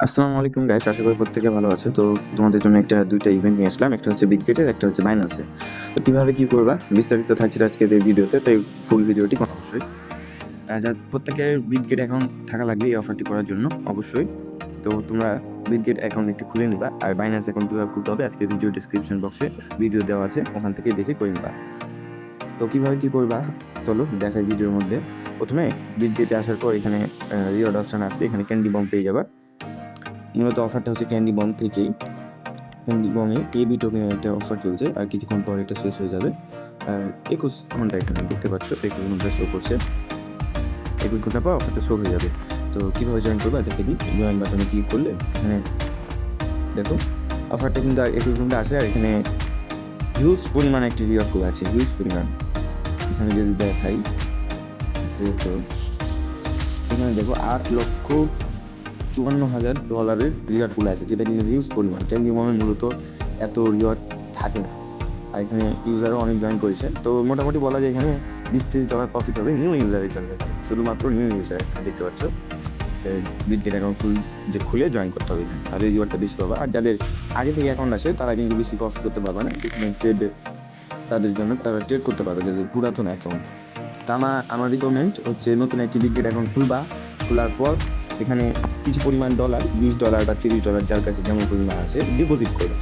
আসসালামু আলাইকুম গাইস, আশা করি প্রত্যেকে ভালো আছে। তো তোমাদের জন্য দুইটা ইভেন্ট নিয়ে আসলাম। একটা হচ্ছে বিটগেটের, একটা হচ্ছে বাইন্যান্সের। তো কিভাবে কি করবা বিস্তারিত থাকছে আজকের এই ভিডিওতে, তাই ফুল ভিডিওটি কোন অবশ্যই প্রত্যেকের বিটগেট অ্যাকাউন্ট থাকা লাগবে এই অফারটি করার জন্য অবশ্যই। তো তোমরা বিটগেট অ্যাকাউন্ট একটি খুলে নিবা, আর বাইন্যান্স অ্যাকাউন্ট কিভাবে খুলতে হবে আজকের ভিডিও ডিসক্রিপশন বক্সে ভিডিও দেওয়া আছে, ওখান থেকে দেখে করে নিবা। তো কিভাবে কি করবা চলো দেখাই ভিডিওর মধ্যে। প্রথমে বিটগেটে আসার পর এখানে রিওয়ার্ড অপশন আসবে, এখানে ক্যান্ডি বম পেয়ে যাবা। মূলত অফারটা হচ্ছে ক্যান্ডি বম থেকেই। বমে এবি টোকেনের একটা অফার চলছে, আর কিছুক্ষণ পর এটা শেষ হয়ে যাবে। আর 21 ঘন্টা এখানে দেখতে পাচ্ছ, 21 ঘন্টা শো করছে। 21 ঘন্টা পর অফারটা শো হয়ে যাবে। তো কিভাবে জয়েন করবে দেখে দিই। জয়েন বাটনে ক্লিক করলে এখানে দেখো অফারটা কিন্তু 21 ঘন্টা আসে, আর এখানে হিউজ পরিমাণ একটি রিওয়ার্ড কোড আছে, হিউজ পরিমাণ। এখানে যদি দেখাই তো এখানে দেখো 8,54,000 ডলারের রিওয়ার্ড পুল আছে, যেটা কিন্তু হিউজ পরিমাণ। ক্যান্ডি বমে মূলত এত রিওয়ার্ড থাকে না, আর এখানে ইউজারও অনেক জয়েন করেছে। তো মোটামুটি বলা যায় এখানে $20-30 প্রফিট হবে নিউ ইউজারের জন্য, শুধুমাত্র নিউ ইউজার। দেখতে পাচ্ছ বিটগেট অ্যাকাউন্ট খুলে জয়েন করতে হবে, তাহলে রিওয়ার্ডটা বেশি পাবে। আর যাদের আগে থেকে অ্যাকাউন্ট আছে তারা কিন্তু বেশি প্রফিট করতে পারবে না, ট্রেড তাদের জন্য, তারা ট্রেড করতে পারবে যাদের পুরাতন অ্যাকাউন্ট। তা আমার রিকমেন্ড হচ্ছে নতুন একটি বিটগেট অ্যাকাউন্ট খুলবা। খোলার পর এখানে কিছু পরিমাণ ডলার, $20 বা $30 যার কাছে যেমন পরিমাণ আছে ডিপোজিট করবে।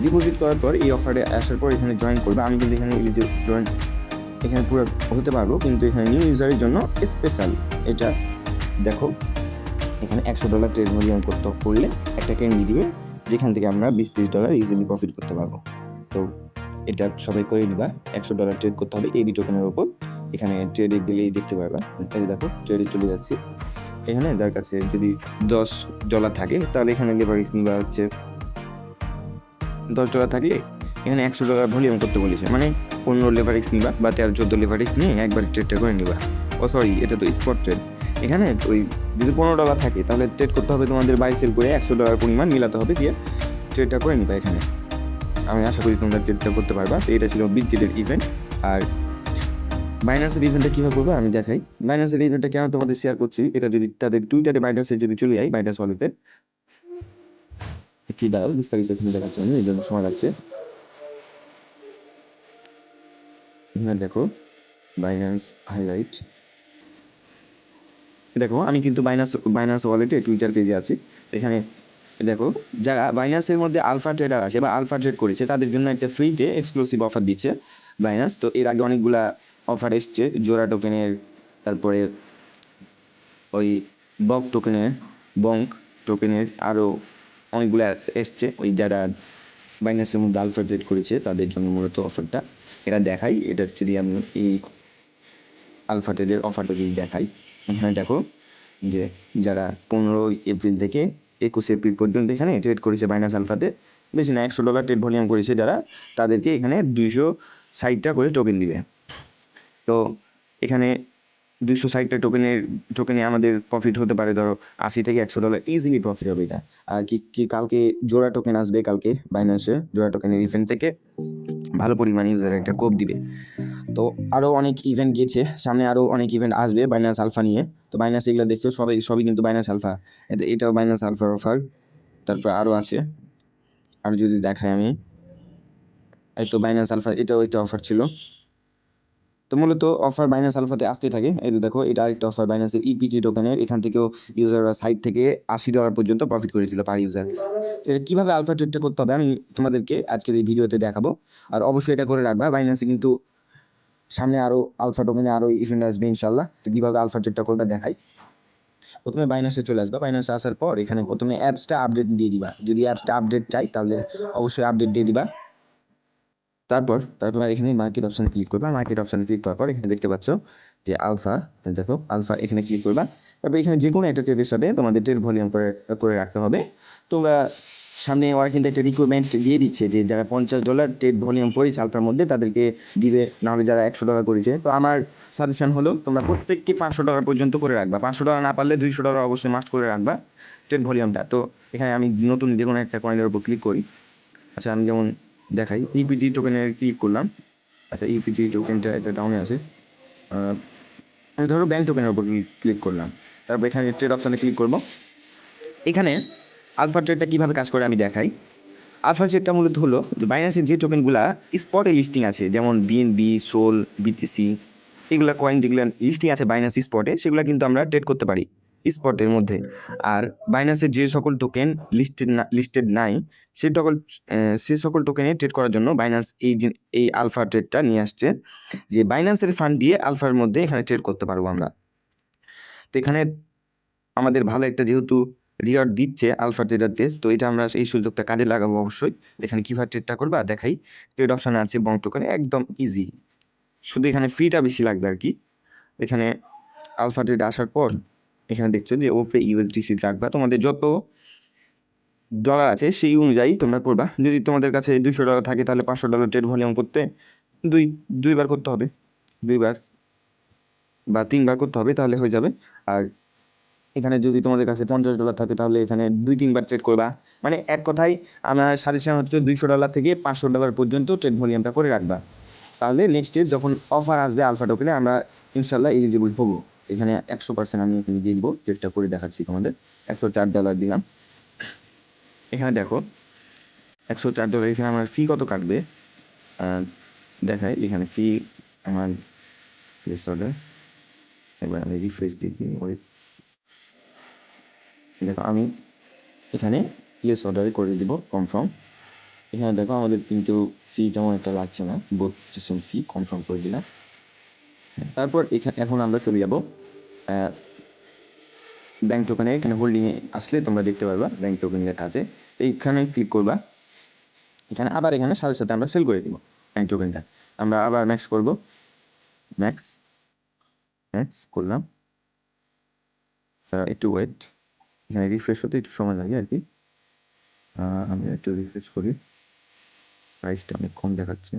ডিপোজিট করার পর এই অফারে আসার পর এখানে জয়েন করবে। আমি কিন্তু এখানে জয়েন এখানে পুরো হতে পারবো, কিন্তু এখানে নিউ ইউজারের জন্য স্পেশাল এটা দেখো। এখানে $100 ট্রেড ভলিউম করলে একটা ক্যান্ডি দিবে, যেখান থেকে আমরা $20-30 ইজিলি প্রফিট করতে পারবো। তো এটা সবাই করে নিবা। $100 ট্রেড করতে হবে এবি টোকেনের উপর। এখানে ট্রেডে গেলেই দেখতে পারবা। এই দেখো ট্রেডে চলে যাচ্ছি। এখানে যার কাছে যদি $10 থাকে তাহলে এখানে লেভারেজ নিবা হচ্ছে $10 থাকলে এখানে $100 ভলিউম করতে বলেছে, মানে 15 লেভারেজ নিবা বা 13-14 লেভারেজ নিয়ে একবার ট্রেডটা করে নিবা। ও সরি, এটা তো স্পট ট্রেড। এখানে ওই যদি $15 থাকে তাহলে ট্রেড করতে হবে তোমাদের বাই সেল করে $100 পরিমাণ মিলাতে হবে, দিয়ে ট্রেডটা করে নিবা এখানে। আমি আশা করি তোমরা ট্রেডটা করতে পারবা। তো এটা ছিল বিটগেটের ইভেন্ট। আর বাইন্যান্সের ইভেন্টটা কীভাবে করবো আমি দেখাই। বাইন্যান্সের ইভেন্টটা কেন তোমাদের শেয়ার করছি, এটা যদি তাদের টুইটারে বাইন্যান্সে যদি চলে যাই, বাইন্যান্স ওয়ালেটে কি দাও বিস্তারিত এখানে দেখাচ্ছি আমি, এই জন্য সময় লাগছে। এখানে দেখো বাইন্যান্স হাইলাইট, দেখো আমি কিন্তু বাইন্যান্স ওয়ালেটে টুইটার পেজে আছি। এখানে দেখো যারা বাইন্যান্সের মধ্যে আলফা ট্রেডার আছে বা আলফা ট্রেড করেছে তাদের জন্য একটা ফ্রিতে এক্সক্লুসিভ অফার দিচ্ছে বাইন্যান্স। তো এর আগে অনেকগুলা অফার এসছে, জোড়া টোকেনের, তারপরে ওই বক টোকেনের, বঙ্ক টোকেনের, আরও অনেকগুলো এসছে। ওই যারা বাইন্যান্সের মধ্যে আলফা ট্রেড করেছে তাদের জন্য মূলত অফারটা এটা দেখাই। এটা যদি আমি এই আলফা ট্রেডের অফারটা যদি দেখাই, এখানে দেখো যে যারা 15 এপ্রিল থেকে 21 এপ্রিল পর্যন্ত এখানে ট্রেড করেছে বাইন্যান্স আলফাতে, বেশি না $100 ট্রেড ভলিউম করেছে যারা, তাদেরকে এখানে 260টা করে টোকেন দিবে। তো এখানে 260টা টোকেনে আমাদের প্রফিট হতে পারে ধরো $80 থেকে $100 ইজিলি প্রফিট হবে এটা। আর কি কালকে জোড়া টোকেন আসবে, কালকে বাইন্যান্সে জোড়া টোকেনের ইভেন্ট থেকে ভালো পরিমাণ ইউজার একটা কোপ দিবে। তো আরও অনেক ইভেন্ট গেছে, সামনে আরও অনেক ইভেন্ট আসবে বাইন্যান্স আলফা নিয়ে। তো বাইন্যান্স এগুলো দেখছো সবই কিন্তু বাইন্যান্স আলফা, এটাও বাইন্যান্স আলফার অফার। তারপর আরও আছে, আর যদি দেখাই আমি, এই তো বাইন্যান্স আলফা এটাও একটা অফার ছিল। তো মূলত অফার বাইন্যান্স আলফাতে আসতে থাকে। এই দেখো এটা আরেকটা অফার বাইন্যান্সের ইপিটি টোকেনের, এখান থেকেও ইউজাররা সাইট থেকে $80 পর্যন্ত প্রফিট করেছিল পার ইউজার। এটা কীভাবে আলফা ট্রেডটা করতে হবে আমি তোমাদেরকে আজকের এই ভিডিওতে দেখাবো। আর অবশ্যই এটা করে রাখবা, বাইন্যান্সে কিন্তু সামনে আরও আলফা টোকেনে আরও ইভেন্ট আসবে ইনশাল্লাহ। তো কীভাবে আলফা ট্রেডটা করবে দেখাই। প্রথমে বাইন্যান্সে চলে আসবা, বাইন্যান্সে আসার পর এখানে প্রথমে অ্যাপসটা আপডেট দিয়ে দিবা। যদি অ্যাপসটা আপডেট চাই তাহলে অবশ্যই আপডেট দিয়ে দিবা। তারপর এখানে মার্কেট অপশানে ক্লিক করবা। মার্কেট অপশানে ক্লিক করার পর এখানে দেখতে পাচ্ছ যে আলফা, দেখো আলফা, এখানে ক্লিক করবা। তারপর এখানে যে কোনো একটা ট্রেডের সাথে তোমাদের ট্রেড ভলিউম করে রাখতে হবে। তোমরা সামনে ওরা কিন্তু একটা রিকোয়ারমেন্ট দিয়ে দিচ্ছে যে যারা $50 ট্রেড ভলিউম করেছে আলফার মধ্যে তাদেরকে দিবে, নাহলে যারা $100 করেছে। তো আমার সাজেশন হলো তোমরা প্রত্যেককে $500 পর্যন্ত করে রাখবা। $500 না পারলে $200 অবশ্যই মাস্ট করে রাখবা ট্রেড ভলিউমটা। তো এখানে আমি নতুন যে কোনো একটা কয়েনের উপর ক্লিক করি। আচ্ছা আমি যেমন দেখাই, ইপিটি টোকেনের ক্লিক করলাম। আচ্ছা ইপিটি টোকেনটা এটা ডাউনে আছে। আমি ধরো ব্যাংক টোকেনের উপর ক্লিক করলাম। তারপর এখানে ট্রেড অপশানে ক্লিক করবো। এখানে আলফা ট্রেডটা কীভাবে কাজ করে আমি দেখাই। আলফা ট্রেডটা মূলত হলো যে বাইন্যান্সের যে টোকেনগুলা স্পটে লিস্টিং আছে, যেমন বিএনবি, সোল, বিটিসি, এগুলা কয়েন যেগুলো লিস্টিং আছে বাইন্যান্স স্পটে, সেগুলো কিন্তু আমরা ট্রেড করতে পারি স্পটের মধ্যে। আর বাইন্যান্সের যে সকল টোকেন লিস্টেড নাই সে সকল টোকেনে ট্রেড করার জন্য বাইন্যান্স এই আলফা ট্রেডটা নিয়ে আসছে, যে বাইন্যান্সের ফান্ড দিয়ে আলফার মধ্যে এখানে ট্রেড করতে পারবো আমরা। তো এখানে আমাদের ভালো একটা যেহেতু রিওয়ার্ড দিচ্ছে আলফা ট্রেডারদের, তো এটা আমরা এই সুযোগটা কাজে লাগাবো অবশ্যই। এখানে কীভাবে ট্রেডটা করবা দেখাই। ট্রেড অপশানে আছে বং টোকেন, একদম ইজি, শুধু এখানে ফিটা বেশি লাগবে আর কি। এখানে আলফা ট্রেড আসার পর এখানে দেখছো যে ওপরে ইউএসডিসি রাখবা, তোমাদের যত ডলার আছে সেই অনুযায়ী তোমরা করবা। যদি তোমাদের কাছে $200 থাকে তাহলে $500 ট্রেড ভলিউম করতে দুইবার করতে হবে, 2বার বা 3বার করতে হবে, তাহলে হয়ে যাবে। আর এখানে যদি তোমাদের কাছে $50 থাকে তাহলে এখানে 2-3বার ট্রেড করবা। মানে এক কথায় আমার সাজেশন হচ্ছে $200 থেকে $500 পর্যন্ত ট্রেড ভলিউমটা করে রাখবা। তাহলে নেক্সট ডে যখন অফার আসবে আলফা টোকেনে আমরা ইনশাল্লাহ এলিজিবল হবো। এখানে 100% আমি এখানে দিয়ে দিব, ট্রেডটা করে দেখাচ্ছি তোমাদের। $104 দিলাম। এখানে দেখো $104, এখানে আমার ফি কত কাটবে দেখাই। এখানে ফি আমার প্লেস অর্ডার, এবার আমি রিফ্রেশ দিই। দেখো আমি এখানে প্লেস অর্ডারে করে দিব কনফার্ম। এখানে দেখো আমাদের কিন্তু ফি তেমন একটা লাগছে না, 32 ফি কনফার্ম করে দিলাম। তারপর এখন আমরা চলে যাবো ব্যাংক টোকেনে। এখানে হোল্ডিংয়ে আসলে তোমরা দেখতে পারবা ব্যাংক টোকেন লেখা আছে, এইখানে ক্লিক করবা। এখানে আবার এখানে সাথে সাথে আমরা সেল করে দিব ব্যাংক টোকেনটা। আমরা আবার ম্যাক্স করব, ম্যাক্স করলাম। একটু ওয়েট, এখানে রিফ্রেশ হতে একটু সময় লাগে আর কি। আমি একটু রিফ্রেশ করি, প্রাইসটা অনেক কম দেখাচ্ছে।